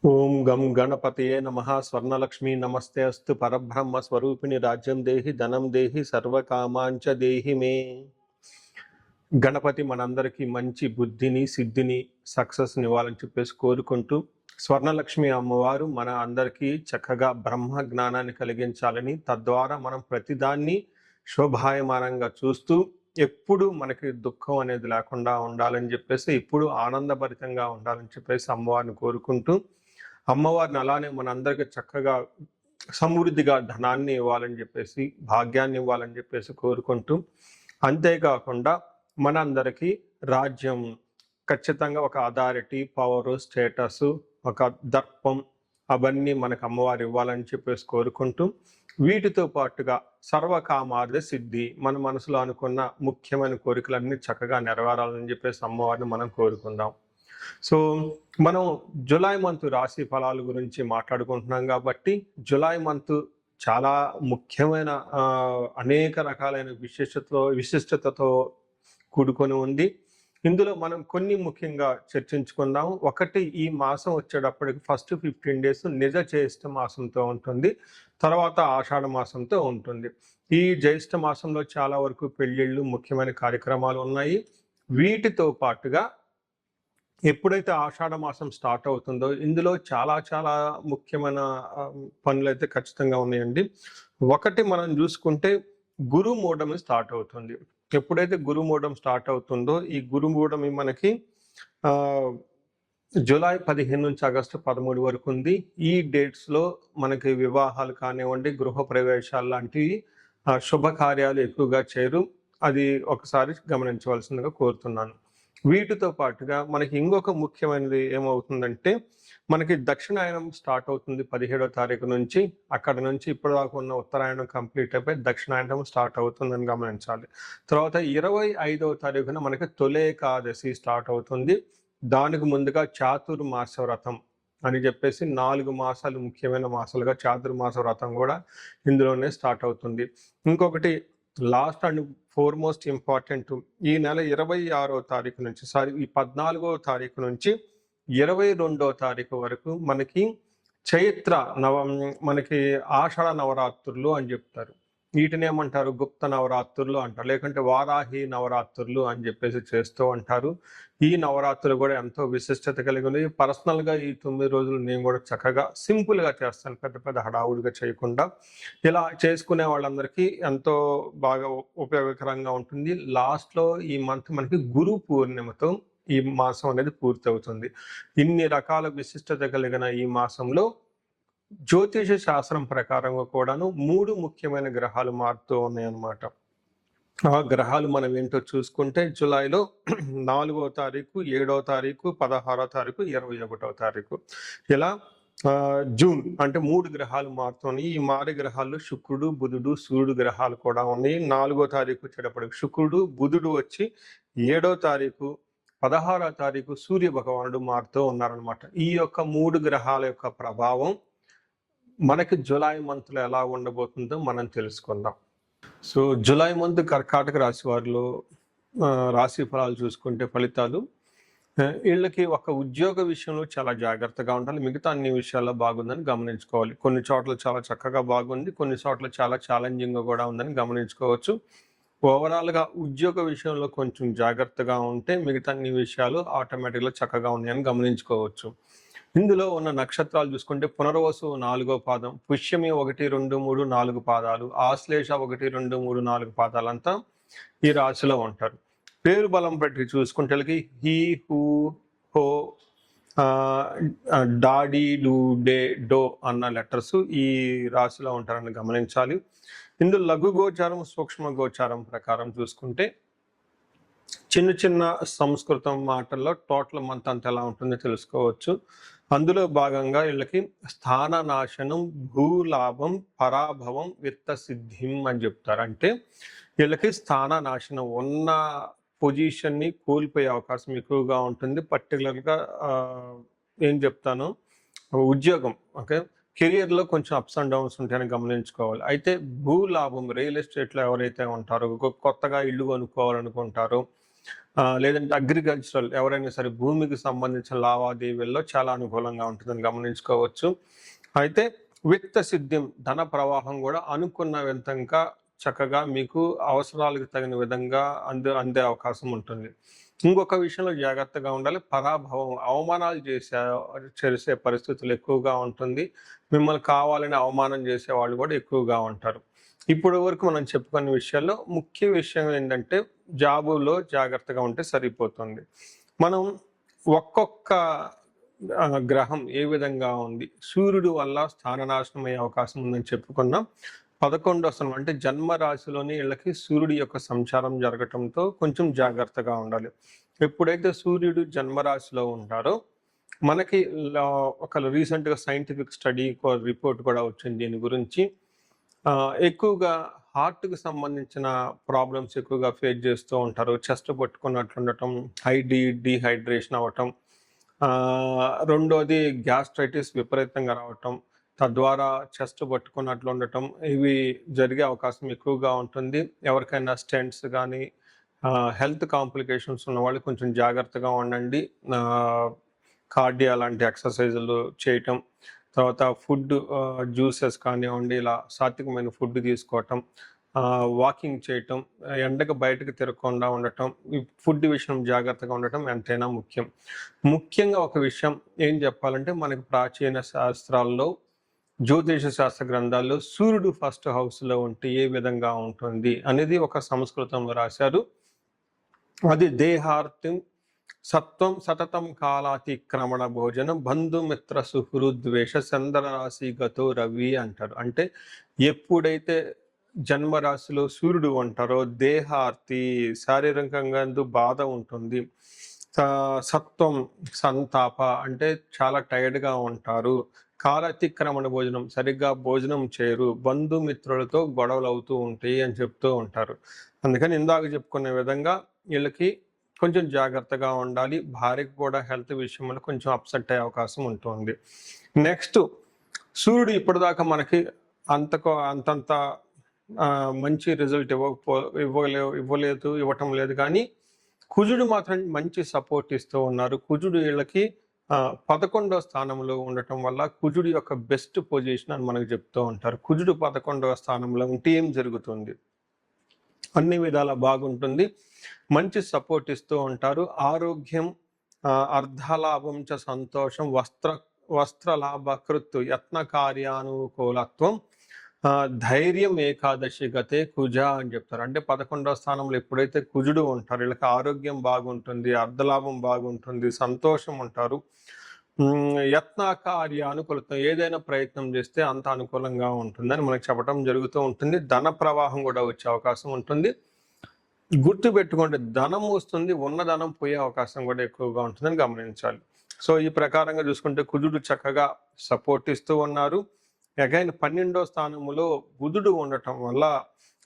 ఓం గం గణపతయే నమః. స్వర్ణలక్ష్మి నమస్తే అస్తు. పరబ్రహ్మ స్వరూపిణి రాజ్యం దేహి ధనం దేహి సర్వకామాంచ దేహి మే. గణపతి మనందరికీ మంచి బుద్ధిని సిద్ధిని సక్సెస్ని ఇవ్వాలని చెప్పేసి కోరుకుంటూ, స్వర్ణలక్ష్మి అమ్మవారు మన అందరికీ చక్కగా బ్రహ్మ జ్ఞానాన్ని కలిగించాలని, తద్వారా మనం ప్రతిదాన్ని శోభాయమానంగా చూస్తూ ఎప్పుడు మనకి దుఃఖం అనేది లేకుండా ఉండాలని చెప్పేసి, ఇప్పుడు ఆనందభరితంగా ఉండాలని చెప్పేసి అమ్మవారిని కోరుకుంటూ, అమ్మవారిని అలానే మనందరికీ చక్కగా సమృద్ధిగా ధనాన్ని ఇవ్వాలని చెప్పేసి, భాగ్యాన్ని ఇవ్వాలని చెప్పేసి కోరుకుంటూ, అంతేకాకుండా మనందరికీ రాజ్యం ఖచ్చితంగా ఒక అథారిటీ, పవరు, స్టేటస్, ఒక దర్పం అవన్నీ మనకు అమ్మవారు ఇవ్వాలని చెప్పేసి కోరుకుంటూ, వీటితో పాటుగా సర్వకామార్థ సిద్ధి, మన మనసులో అనుకున్న ముఖ్యమైన కోరికలన్నీ చక్కగా నెరవేరాలని చెప్పేసి అమ్మవారిని మనం కోరుకుందాం. సో మనం జులై మంత్ రాశి ఫలాల గురించి మాట్లాడుకుంటున్నాం కాబట్టి, జులై మంత్ చాలా ముఖ్యమైన అనేక రకాలైన విశిష్టతతో కూడుకొని ఉంది. ఇందులో మనం కొన్ని ముఖ్యంగా చర్చించుకుందాం. ఒకటి, ఈ మాసం వచ్చేటప్పటికి ఫస్ట్ 15 డేస్ నిజ జ్యేష్ఠ మాసంతో ఉంటుంది, తర్వాత ఆషాఢ మాసంతో ఉంటుంది. ఈ జ్యేష్ఠ మాసంలో చాలా వరకు పెళ్ళిళ్ళు, ముఖ్యమైన కార్యక్రమాలు ఉన్నాయి. వీటితో పాటుగా ఎప్పుడైతే ఆషాఢ మాసం స్టార్ట్ అవుతుందో, ఇందులో చాలా చాలా ముఖ్యమైన పనులు అయితే ఖచ్చితంగా ఉన్నాయండి. ఒకటి మనం చూసుకుంటే గురుమూఢమి స్టార్ట్ అవుతుంది. ఎప్పుడైతే గురుమూఢం స్టార్ట్ అవుతుందో, ఈ గురుమూఢమి మనకి జూలై 15 నుంచి ఆగస్టు 13 వరకు ఉంది. ఈ డేట్స్లో మనకి వివాహాలు కానివ్వండి, గృహ ప్రవేశాలు లాంటివి శుభకార్యాలు ఎక్కువగా చేయరు. అది ఒకసారి గమనించవలసిందిగా కోరుతున్నాను. వీటితో పాటుగా మనకి ఇంకొక ముఖ్యమైనది ఏమవుతుందంటే, మనకి దక్షిణాయనం స్టార్ట్ అవుతుంది 17వ తారీఖు నుంచి. అక్కడ నుంచి ఇప్పటిదాకా ఉన్న ఉత్తరాయణం కంప్లీట్ అయిపోయి దక్షిణాయనం స్టార్ట్ అవుతుందని గమనించాలి. తర్వాత 25వ తారీఖున మనకి తొలేకాదశి స్టార్ట్ అవుతుంది. దానికి ముందుగా చాతుర్మాస వ్రతం అని చెప్పేసి 4 మాసాలు ముఖ్యమైన మాసాలుగా చాతుర్మాస వ్రతం కూడా ఇందులోనే స్టార్ట్ అవుతుంది. ఇంకొకటి లాస్ట్ అండ్ ఫోర్మోస్ట్ ఇంపార్టెంట్, ఈ నెల 26వ తారీఖు నుంచి ఈ 14వ తారీఖు నుంచి 22వ తారీఖు వరకు మనకి చైత్ర మనకి ఆషాఢ నవరాత్రులు అని చెప్తారు. వీటిని ఏమంటారు? గుప్త నవరాత్రులు అంటారు, లేకుంటే వారాహి నవరాత్రులు అని చెప్పేసి చేస్తూ అంటారు. ఈ నవరాత్రులు కూడా ఎంతో విశిష్టత కలిగి ఉంది. పర్సనల్గా ఈ 9 రోజులు నేను కూడా చక్కగా సింపుల్గా చేస్తాను, పెద్ద పెద్ద హడావుడిగా చేయకుండా. ఇలా చేసుకునే వాళ్ళందరికీ ఎంతో బాగా ఉపయోగకరంగా ఉంటుంది. లాస్ట్లో ఈ మంత్ మనకి గురు పూర్ణిమతో ఈ మాసం అనేది పూర్తి అవుతుంది. ఇన్ని రకాల విశిష్టత కలిగిన ఈ మాసంలో జ్యోతిష శాస్త్రం ప్రకారంగా కూడాను 3 ముఖ్యమైన గ్రహాలు మారుతూ ఉన్నాయన్నమాట. ఆ గ్రహాలు మనం ఏంటో చూసుకుంటే, జూలైలో 4వ తారీఖు, 7వ తారీఖు, 16వ తారీఖు, 21వ తారీఖు, ఇలా జూన్ అంటే 3 గ్రహాలు మారుతున్నాయి. ఈ మారే గ్రహాల్లో శుక్రుడు, బుధుడు, సూర్యుడు గ్రహాలు కూడా ఉన్నాయి. 4వ తారీఖు వచ్చేటప్పటికి శుక్రుడు, బుధుడు వచ్చి 7వ తారీఖు, 16వ తారీఖు సూర్య భగవానుడు మారుతూ ఉన్నారనమాట. ఈ యొక్క 3 గ్రహాల యొక్క ప్రభావం మనకి జూలై మంత్లో ఎలా ఉండబోతుందో మనం తెలుసుకుందాం. సో జూలై మంత్ కర్కాటక రాశి వారిలో రాశి ఫలాలు చూసుకుంటే ఫలితాలు, వీళ్ళకి ఒక ఉద్యోగ విషయంలో చాలా జాగ్రత్తగా ఉండాలి. మిగతా అన్ని విషయాల్లో బాగుందని గమనించుకోవాలి. కొన్ని చోట్ల చాలా చక్కగా బాగుంది, కొన్ని చోట్ల చాలా ఛాలెంజింగ్గా కూడా ఉందని గమనించుకోవచ్చు. ఓవరాల్గా ఉద్యోగ విషయంలో కొంచెం జాగ్రత్తగా ఉంటే మిగతా అన్ని విషయాలు ఆటోమేటిక్గా చక్కగా ఉన్నాయని గమనించుకోవచ్చు. ఇందులో ఉన్న నక్షత్రాలు చూసుకుంటే పునర్వసు 4వ పాదం, పుష్యమి 1, 2, 3, 4 పాదాలు, ఆశ్లేష 1, 2, 3, 4 పాదాలంతా ఈ రాశిలో ఉంటారు. పేరు బలం బట్టి చూసుకుంటే హీ, హూ, హో, డాడీ, డూ, డే, డో అన్న లెటర్స్ ఈ రాశిలో ఉంటారని గమనించాలి. ఇందులో లఘు గోచారం, సూక్ష్మ గోచారం ప్రకారం చూసుకుంటే చిన్న చిన్న సంస్కృతం మాటల్లో టోటల్ మంత్ అంతా ఎలా ఉంటుందో తెలుసుకోవచ్చు. అందులో భాగంగా వీళ్ళకి స్థాన నాశనం, భూలాభం, పరాభవం, విత్త సిద్ధిం అని చెప్తారు. అంటే వీళ్ళకి స్థాన నాశనం, ఉన్న పొజిషన్ని కోల్పోయే అవకాశం ఎక్కువగా ఉంటుంది. పర్టికులర్గా ఏం చెప్తాను, ఉద్యోగం, ఓకే, కెరియర్లో కొంచెం అప్స్ అండ్ డౌన్స్ ఉంటాయని గమనించుకోవాలి. అయితే భూలాభం, రియల్ ఎస్టేట్లో ఎవరైతే ఉంటారో, కొత్తగా ఇల్లు కొనుక్కోవాలనుకుంటారో, లేదంటే అగ్రికల్చరల్ ఎవరైనా సరే భూమికి సంబంధించిన లావాదేవీల్లో చాలా అనుకూలంగా ఉంటుందని గమనించుకోవచ్చు. అయితే విత్త సిద్ధ్యం ధన ప్రవాహం కూడా అనుకున్న విధంగా చక్కగా మీకు అవసరాలకు తగిన విధంగా అందే అవకాశం ఉంటుంది. ఇంకొక విషయంలో జాగ్రత్తగా ఉండాలి. పరాభవం, అవమానాలు చేసే పరిస్థితులు ఎక్కువగా ఉంటుంది. మిమ్మల్ని కావాలని అవమానం చేసే వాళ్ళు కూడా ఎక్కువగా ఉంటారు. ఇప్పటి వరకు మనం చెప్పుకున్న విషయాల్లో ముఖ్య విషయం ఏంటంటే జాబులో జాగ్రత్తగా ఉంటే సరిపోతుంది. మనం ఒక్కొక్క గ్రహం ఏ విధంగా ఉంది, సూర్యుడు వల్ల స్థాననాశనం అయ్యే అవకాశం ఉందని చెప్పుకున్నాం. 11వ స్థానం అంటే జన్మ రాశిలోని వీళ్ళకి సూర్యుడి యొక్క సంచారం జరగటంతో కొంచెం జాగ్రత్తగా ఉండాలి. ఎప్పుడైతే సూర్యుడు జన్మరాశిలో ఉంటారో మనకి ఒక రీసెంట్గా సైంటిఫిక్ స్టడీ రిపోర్ట్ కూడా వచ్చింది దీని గురించి. ఎక్కువగా హార్ట్కి సంబంధించిన ప్రాబ్లమ్స్ ఎక్కువగా ఫేస్ చేస్తూ ఉంటారు. చెస్ట్ పట్టుకున్నట్లు ఉండటం, డీహైడ్రేషన్ అవ్వటం, రెండోది గ్యాస్ట్రైటిస్ విపరీతంగా రావటం, తద్వారా చెస్ట్ పట్టుకున్నట్లు ఉండటం, ఇవి జరిగే అవకాశం ఎక్కువగా ఉంటుంది. ఎవరికైనా స్టెంట్స్ కానీ హెల్త్ కాంప్లికేషన్స్ ఉన్న వాళ్ళు కొంచెం జాగ్రత్తగా ఉండండి. కార్డియా లాంటి ఎక్సర్సైజులు చేయటం, తర్వాత ఫుడ్ జ్యూసెస్ కానివ్వండి, ఇలా సాత్వికమైన ఫుడ్ తీసుకోవటం, వాకింగ్ చేయటం, ఎండకు బయటకు తిరగకుండా ఉండటం, ఈ ఫుడ్ విషయం జాగ్రత్తగా ఉండటం ఎంతైనా ముఖ్యం. ముఖ్యంగా ఒక విషయం ఏం చెప్పాలంటే మనకి ప్రాచీన శాస్త్రాల్లో, జ్యోతిష శాస్త్ర గ్రంథాల్లో సూర్యుడు ఫస్ట్ హౌస్లో ఉంటే ఏ విధంగా ఉంటుంది అనేది ఒక సంస్కృతంలో రాశారు. అది దేహార్తిం సత్వం సతతం కాలాతిక్రమణ భోజనం బంధుమిత్ర సుహృద్వేష చంద్రరాశి గతో రవి అంటారు. అంటే ఎప్పుడైతే జన్మరాశిలో సూర్యుడు ఉంటారో దేహార్తి, శారీరకంగా బాధ ఉంటుంది. సత్వం సంతాప అంటే చాలా టైర్డ్గా ఉంటారు. కాలాతిక్రమణ భోజనం సరిగ్గా భోజనం చేయరు. బంధుమిత్రులతో గొడవలు అవుతూ ఉంటాయి అని చెప్తూ ఉంటారు. అందుకని ఇందాక చెప్పుకునే విధంగా వీళ్ళకి కొంచెం జాగ్రత్తగా ఉండాలి. భార్యకు కూడా హెల్త్ విషయంలో కొంచెం అప్సెట్ అయ్యే అవకాశం ఉంటుంది. నెక్స్ట్, సూర్యుడు ఇప్పటిదాకా మనకి అంతంత మంచి రిజల్ట్ ఇవ్వటం లేదు, కానీ కుజుడు మాత్రం మంచి సపోర్ట్ ఇస్తూ ఉన్నారు. కుజుడు వీళ్ళకి 11వ స్థానంలో ఉండటం వల్ల కుజుడు యొక్క బెస్ట్ పొజిషన్ అని మనకు చెప్తూ ఉంటారు. కుజుడు 11వ స్థానంలో ఉంటే ఏం జరుగుతుంది? అన్ని విధాల బాగుంటుంది, మంచి సపోర్ట్ ఇస్తూ ఉంటారు. ఆరోగ్యం, అర్ధలాభం చ సంతోషం, వస్త్రలాభకృత్ యత్న కార్యానుకూలత్వం, ధైర్యం ఏకాదశి గతే కుజ అని చెప్తారు. అంటే 11వ స్థానంలో ఎప్పుడైతే కుజుడు ఉంటారు వీళ్ళకి ఆరోగ్యం బాగుంటుంది, అర్ధలాభం బాగుంటుంది, సంతోషం ఉంటారు. యత్న కార్యానుకూలత్వం, ఏదైనా ప్రయత్నం చేస్తే అంత అనుకూలంగా ఉంటుందని మనకు చెప్పడం జరుగుతూ ఉంటుంది. ధన ప్రవాహం కూడా వచ్చే అవకాశం ఉంటుంది. గుర్తు పెట్టుకోండి, ధనం వస్తుంది, ఉన్న ధనం పోయే అవకాశం కూడా ఎక్కువగా ఉంటుందని గమనించాలి. సో ఈ ప్రకారంగా చూసుకుంటే కుజుడు చక్కగా సపోర్ట్ ఇస్తూ ఉన్నారు. అగైన్ 12వ స్థానంలో బుధుడు ఉండటం వల్ల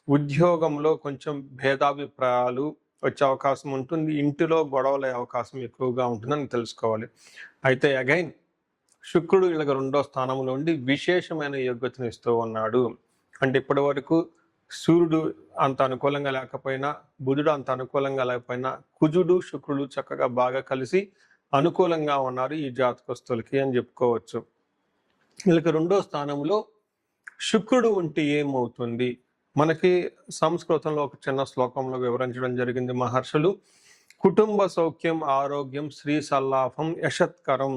ఉద్యోగంలో కొంచెం భేదాభిప్రాయాలు వచ్చే అవకాశం ఉంటుంది. ఇంటిలో గొడవలే అవకాశం ఎక్కువగా ఉంటుందని తెలుసుకోవాలి. అయితే అగైన్ శుక్రుడు వీళ్ళకి 2వ స్థానంలో ఉండి విశేషమైన యోగ్యతను ఇస్తూ ఉన్నాడు. అంటే ఇప్పటి వరకు సూర్యుడు అంత అనుకూలంగా లేకపోయినా, బుధుడు అంత అనుకూలంగా లేకపోయినా, కుజుడు శుక్రుడు చక్కగా బాగా కలిసి అనుకూలంగా ఉన్నారు ఈ జాతకస్తులకి అని చెప్పుకోవచ్చు. వీళ్ళకి 2వ స్థానంలో శుక్రుడు ఉంటే ఏమవుతుంది? మనకి సంస్కృతంలో ఒక చిన్న శ్లోకంలో వివరించడం జరిగింది మహర్షులు. కుటుంబ సౌఖ్యం ఆరోగ్యం శ్రీ సల్లాభం యశత్కరం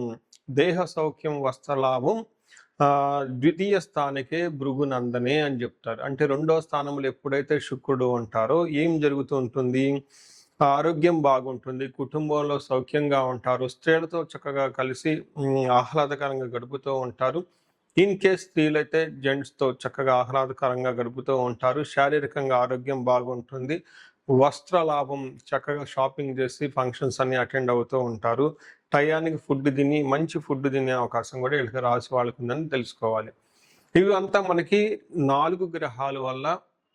దేహ సౌఖ్యం వస్త్రలాభం ద్వితీయ స్థానికే భృగునందనే అని చెప్తారు. అంటే 2వ స్థానంలో ఎప్పుడైతే శుక్రుడు ఉంటారో ఏం జరుగుతూ ఉంటుంది? ఆరోగ్యం బాగుంటుంది, కుటుంబంలో సౌఖ్యంగా ఉంటారు, స్త్రీలతో చక్కగా కలిసి ఆహ్లాదకరంగా గడుపుతూ ఉంటారు. ఇన్ కేస్ స్త్రీలైతే జెంట్స్తో చక్కగా ఆహ్లాదకరంగా గడుపుతూ ఉంటారు. శారీరకంగా ఆరోగ్యం బాగుంటుంది, వస్త్ర లాభం, చక్కగా షాపింగ్ చేసి ఫంక్షన్స్ అన్ని అటెండ్ అవుతూ ఉంటారు. టయానికి ఫుడ్ తిని మంచి ఫుడ్ తినే అవకాశం కూడా వీళ్ళకి రాసి వాళ్ళకు ఉందని తెలుసుకోవాలి. ఇవి అంతా మనకి 4 గ్రహాల వల్ల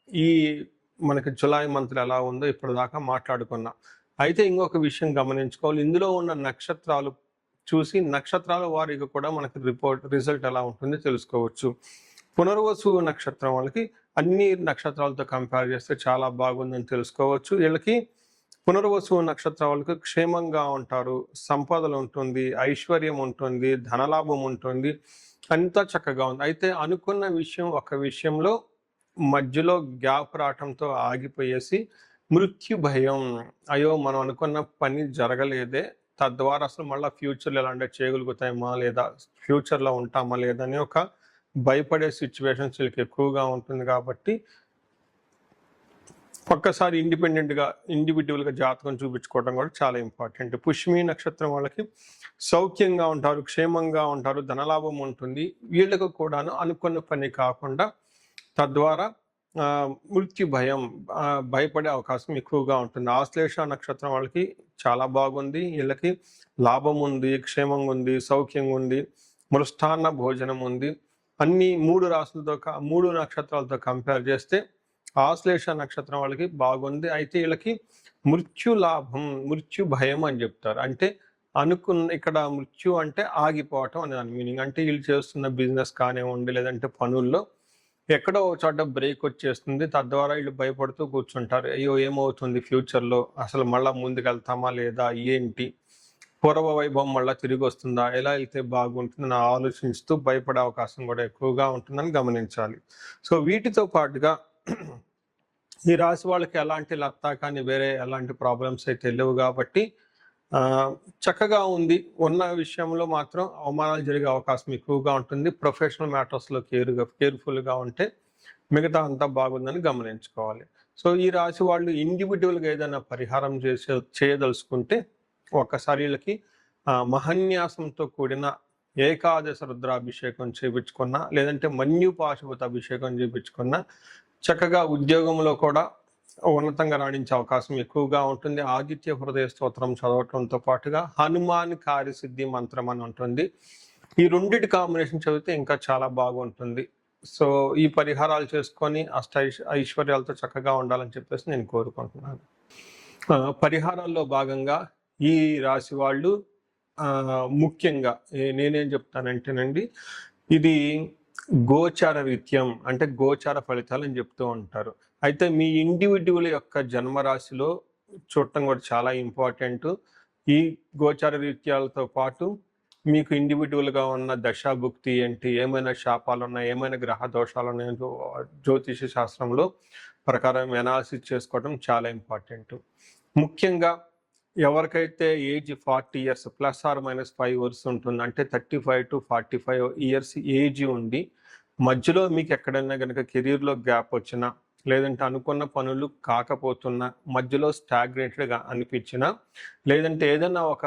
ఈ మనకి జులై మంత్లో ఎలా ఉందో ఇప్పటిదాకా మాట్లాడుకున్నాం. అయితే ఇంకొక విషయం గమనించుకోవాలి, ఇందులో ఉన్న నక్షత్రాలు చూసి నక్షత్రాల వారికి కూడా మనకి రిజల్ట్ ఎలా ఉంటుందో తెలుసుకోవచ్చు. పునర్వసు నక్షత్రం వాళ్ళకి అన్ని నక్షత్రాలతో కంపేర్ చేస్తే చాలా బాగుందని తెలుసుకోవచ్చు. వీళ్ళకి పునర్వసు నక్షత్రం వాళ్ళకి క్షేమంగా ఉంటారు, సంపదలు ఉంటుంది, ఐశ్వర్యం ఉంటుంది, ధనలాభం ఉంటుంది, అంతా చక్కగా ఉంది. అయితే అనుకున్న విషయం ఒక విషయంలో మధ్యలో గ్యాప్ రావటంతో ఆగిపోయేసి మృత్యు భయం, అయ్యో మనం అనుకున్న పని జరగలేదే, తద్వారా అసలు మళ్ళీ ఫ్యూచర్లో ఎలాంటి చేయగలుగుతామా లేదా, ఫ్యూచర్లో ఉంటామా లేదా అని ఒక భయపడే సిచ్యువేషన్స్ వీళ్ళకి ఎక్కువగా ఉంటుంది. కాబట్టి ఒక్కసారి ఇండివిజువల్గా జాతకం చూపించుకోవడం కూడా చాలా ఇంపార్టెంట్. పుష్మి నక్షత్రం వాళ్ళకి సౌఖ్యంగా ఉంటారు, క్షేమంగా ఉంటారు, ధనలాభం ఉంటుంది. వీళ్ళకు కూడాను అనుకున్న పని కాకుండా తద్వారా మృత్యు భయం, భయపడే అవకాశం ఎక్కువగా ఉంటుంది. ఆశ్లేష నక్షత్రం వాళ్ళకి చాలా బాగుంది, వీళ్ళకి లాభం ఉంది, క్షేమంగా ఉంది, సౌఖ్యంగా ఉంది, మృష్టాన్న భోజనం ఉంది. అన్ని 3 నక్షత్రాలతో కంపేర్ చేస్తే ఆశ్లేష నక్షత్రం వాళ్ళకి బాగుంది. అయితే వీళ్ళకి మృత్యు లాభం, మృత్యు భయం అని చెప్తారు. అంటే ఇక్కడ మృత్యు అంటే ఆగిపోవటం అని దాని మీనింగ్. అంటే వీళ్ళు చేస్తున్న బిజినెస్ కానివ్వండి, లేదంటే పనుల్లో ఎక్కడో ఒక చోట బ్రేక్ వచ్చేస్తుంది, తద్వారా వీళ్ళు భయపడుతూ కూర్చుంటారు. అయ్యో ఏమవుతుంది ఫ్యూచర్లో, అసలు మళ్ళీ ముందుకెళ్తామా లేదా, ఏంటి పూర్వ వైభవం మళ్ళీ తిరిగి వస్తుందా, ఎలా వెళ్తే బాగుంటుందని ఆలోచిస్తూ భయపడే అవకాశం కూడా ఎక్కువగా ఉంటుందని గమనించాలి. సో వీటితో పాటుగా ఈ రాశి వాళ్ళకి ఎలాంటి లత్తా కానీ వేరే ఎలాంటి ప్రాబ్లమ్స్ అయితే లేవు కాబట్టి చక్కగా ఉంది. ఉన్న విషయంలో మాత్రం అవమానాలు జరిగే అవకాశం ఎక్కువగా ఉంటుంది. ప్రొఫెషనల్ మ్యాటర్స్లో కేర్ఫుల్గా ఉంటే మిగతా అంతా బాగుందని గమనించుకోవాలి. సో ఈ రాశి వాళ్ళు ఇండివిజువల్గా ఏదైనా పరిహారం చేయదలుచుకుంటే ఒక్కసారి వీళ్ళకి మహన్యాసంతో కూడిన ఏకాదశ రుద్రాభిషేకం చేయించుకున్నా, లేదంటే మన్యుపాశుపత అభిషేకం చేయించుకున్నా చక్కగా ఉద్యోగంలో కూడా ఉన్నతంగా రాణించే అవకాశం ఎక్కువగా ఉంటుంది. ఆదిత్య హృదయ స్తోత్రం చదవటంతో పాటుగా హనుమాన్ కార్యసిద్ధి మంత్రం అని ఉంటుంది. ఈ రెండిటి కాంబినేషన్ చదివితే ఇంకా చాలా బాగుంటుంది. సో ఈ పరిహారాలు చేసుకొని ఐశ్వర్యాలతో చక్కగా ఉండాలని చెప్పేసి నేను కోరుకుంటున్నాను. పరిహారాల్లో భాగంగా ఈ రాశి వాళ్ళు ముఖ్యంగా నేనేం చెప్తానంటేనండి, ఇది గోచార రీత్యం, అంటే గోచార ఫలితాలు అని చెప్తూ ఉంటారు. అయితే మీ ఇండివిజువల్ యొక్క జన్మరాశిలో చూడటం కూడా చాలా ఇంపార్టెంట్. ఈ గోచార రీత్యాలతో పాటు మీకు ఇండివిజువల్గా ఉన్న దశాభుక్తి ఏంటి, ఏమైనా శాపాలు ఉన్నాయి, ఏమైనా గ్రహ దోషాలు ఉన్నాయో జ్యోతిష శాస్త్రంలో ప్రకారం ఎనాలిసిస్ చేసుకోవడం చాలా ఇంపార్టెంట్. ముఖ్యంగా ఎవరికైతే ఏజ్ 40 years ±5 years ఉంటుంది, అంటే 35 to 45 years ఏజ్ ఉండి మధ్యలో మీకు ఎక్కడైనా కనుక కెరీర్లో గ్యాప్ వచ్చినా, లేదంటే అనుకున్న పనులు కాకపోతున్నా, మధ్యలో స్టాగ్నేటెడ్గా అనిపించినా, లేదంటే ఏదైనా ఒక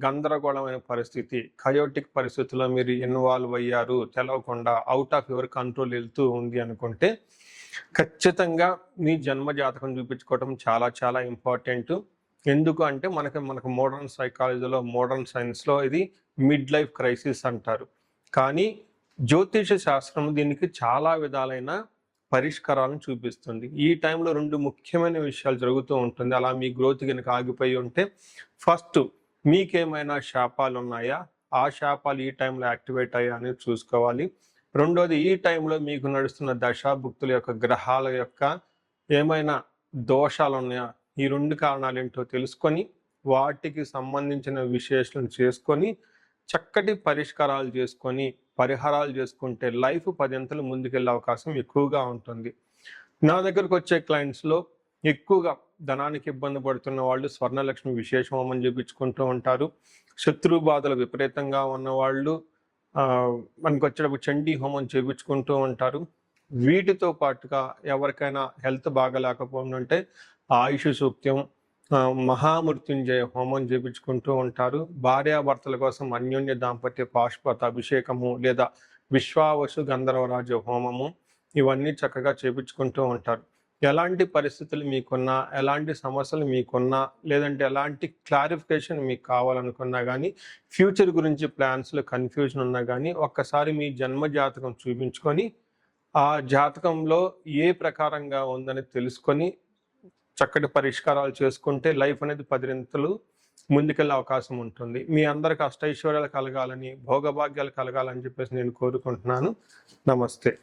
గందరగోళమైన పరిస్థితి, కయోటిక్ పరిస్థితుల్లో మీరు ఇన్వాల్వ్ అయ్యారు, తెలవకుండా అవుట్ ఆఫ్ యువర్ కంట్రోల్ వెళ్తూ ఉంది అనుకుంటే ఖచ్చితంగా మీ జన్మ జాతకం చూపించుకోవడం చాలా చాలా ఇంపార్టెంట్. ఎందుకు అంటే మనకు మోడర్న్ సైకాలజీలో, మోడర్న్ సైన్స్లో ఇది మిడ్ లైఫ్ క్రైసిస్ అంటారు. కానీ జ్యోతిష శాస్త్రం దీనికి చాలా విధాలైన పరిష్కారాలను చూపిస్తుంది. ఈ టైంలో 2 ముఖ్యమైన విషయాలు జరుగుతూ ఉంటుంది. అలా మీ గ్రోత్ కనుక ఆగిపోయి ఉంటే, ఫస్ట్ మీకేమైనా శాపాలు ఉన్నాయా, ఆ శాపాలు ఈ టైంలో యాక్టివేట్ అయ్యా అనేది చూసుకోవాలి. రెండోది, ఈ టైంలో మీకు నడుస్తున్న దశాభుక్తుల యొక్క గ్రహాల యొక్క ఏమైనా దోషాలు ఉన్నాయా, ఈ 2 కారణాలు ఏంటో తెలుసుకొని వాటికి సంబంధించిన విశ్లేషణ చేసుకొని చక్కటి పరిష్కారాలు చేసుకొని పరిహారాలు చేసుకుంటే లైఫ్ 10 అంతలు ముందుకెళ్ళే అవకాశం ఎక్కువగా ఉంటుంది. నా దగ్గరకు వచ్చే క్లయింట్స్లో ఎక్కువగా ధనానికి ఇబ్బంది పడుతున్న వాళ్ళు స్వర్ణలక్ష్మి విశేష హోమం చేయించుకుంటూ ఉంటారు. శత్రు బాధలు విపరీతంగా ఉన్నవాళ్ళు మనకు వచ్చేటప్పుడు చండీ హోమం చేయించుకుంటూ ఉంటారు. వీటితో పాటుగా ఎవరికైనా హెల్త్ బాగలేకపోతుంటే ఆయుష్ సూక్త్యం, మహామృత్యుంజయ హోమం చేయించుకుంటూ ఉంటారు. భార్యాభర్తల కోసం అన్యోన్య దాంపత్య పాశుపత అభిషేకము లేదా విశ్వావసు గంధర్వరాజ హోమము, ఇవన్నీ చక్కగా చేయించుకుంటూ ఉంటారు. ఎలాంటి పరిస్థితులు మీకున్నా, ఎలాంటి సమస్యలు మీకున్నా, లేదంటే ఎలాంటి క్లారిఫికేషన్ మీకు కావాలనుకున్నా కానీ, ఫ్యూచర్ గురించి ప్లాన్స్లో కన్ఫ్యూజన్ ఉన్నా కానీ ఒక్కసారి మీ జన్మ జాతకం చూపించుకొని ఆ జాతకంలో ఏ ప్రకారంగా ఉందని తెలుసుకొని చక్కటి పరిష్కారాలు చేసుకుంటే లైఫ్ అనేది 10 అంతలు ముందుకెళ్ళే అవకాశం ఉంటుంది. మీ అందరికి అష్టైశ్వర్యాలు కలగాలని, భోగభాగ్యాలు కలగాలని చెప్పేసి నేను కోరుకుంటున్నాను. నమస్తే.